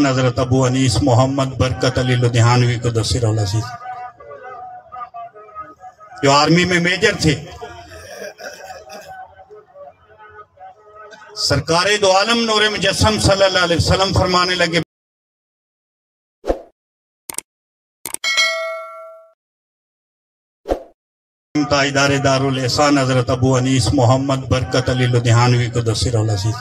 हजरत अबू अनीस मोहम्मद बरकत अली लुधियानवी को दसिर सी जो आर्मी में मेजर थे। सरकारे दो आलम नूर मुजस्सम सल्लल्लाहु अलैहि वसल्लम फरमाने लगे, ताइदारे दारुल एहसान हजरत अबू अनीस मोहम्मद बरकत अली लुधियानवी को दसिर सी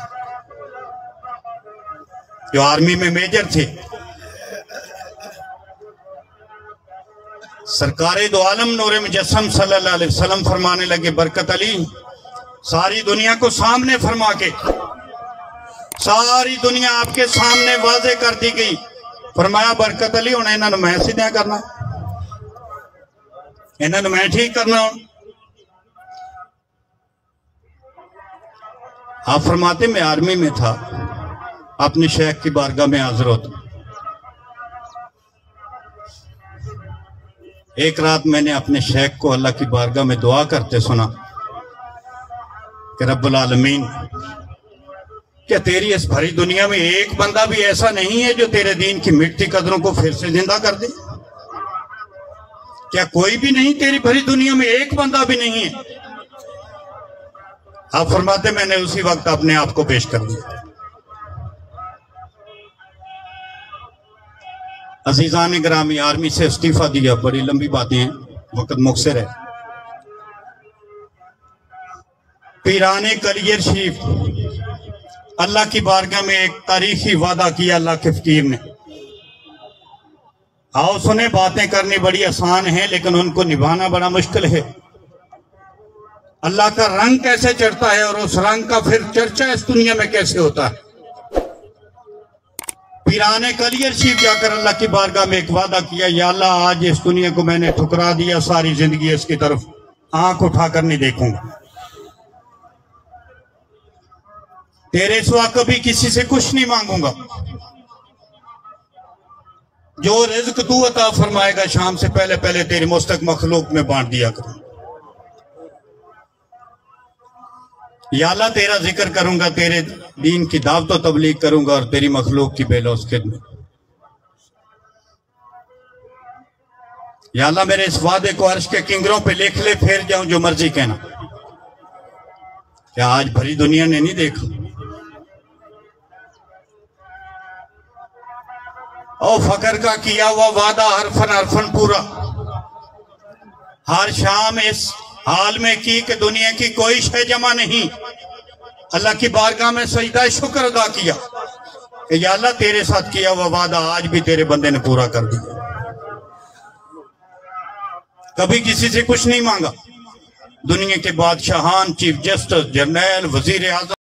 जो आर्मी में मेजर थे। सरकारे दो आलम नूर मुजस्सम सल्लल्लाहु अलैहि वसल्लम फरमाने लगे, बरकत अली सारी दुनिया को सामने फरमा के, सारी दुनिया आपके सामने वाजे कर दी गई। फरमाया बरकत अली हुण इन्हां नूं मैं सीधा करना, इन्हां नूं मैं ठीक करना। आप फरमाते मैं आर्मी में था, अपने शेख की बारगाह में हाजिर होता। एक रात मैंने अपने शेख को अल्लाह की बारगाह में दुआ करते सुना कि रब्बुल आलमीन, क्या तेरी इस भरी दुनिया में एक बंदा भी ऐसा नहीं है जो तेरे दीन की मिटती कदरों को फिर से जिंदा कर दे? क्या कोई भी नहीं? तेरी भरी दुनिया में एक बंदा भी नहीं है? आप फरमाते मैंने उसी वक्त अपने आप को पेश कर दिया। अजीजान ग्रामी, आर्मी से इस्तीफा दिया, बड़ी लंबी बातें हैं, वक्त मुख्तसर है। पीराने कलियर शरीफ अल्लाह की बारगाह में एक तारीखी वादा किया अल्लाह के फकीर ने। आओ सुने, बातें करनी बड़ी आसान है लेकिन उनको निभाना बड़ा मुश्किल है। अल्लाह का रंग कैसे चढ़ता है और उस रंग का फिर चर्चा इस दुनिया में कैसे होता है। पीराने कलियर शरीफ जाकर अल्लाह की बारगाह में एक वादा किया, या अल्लाह आज इस दुनिया को मैंने ठुकरा दिया, सारी जिंदगी इसकी तरफ आंख उठाकर नहीं देखूंगा। तेरे सिवा कभी किसी से कुछ नहीं मांगूंगा। जो रिज़्क तू अता फरमाएगा शाम से पहले पहले तेरी मुस्तक मखलूक में बांट दिया करूं। या अल्लाह तेरा जिक्र करूंगा, तेरे दीन की दावत और तबलीग करूंगा और तेरी मखलूक की बेलौस खिदमत। या अल्लाह मेरे इस वादे को अर्श के किंगरों पे लिख ले, फिर जाऊं जो मर्जी कहना। क्या आज भरी दुनिया ने नहीं देखा? और फकर का किया हुआ वादा हरफन हरफन पूरा। हर शाम इस हाल में की कि दुनिया की कोई शय जमा नहीं। अल्लाह की बारगाह में सजदा शुक्र अदा किया कि या अल्लाह तेरे साथ किया हुआ वादा आज भी तेरे बंदे ने पूरा कर दिया। कभी किसी से कुछ नहीं मांगा। दुनिया के बादशाहान, चीफ जस्टिस, जर्नल, वजीर आज़म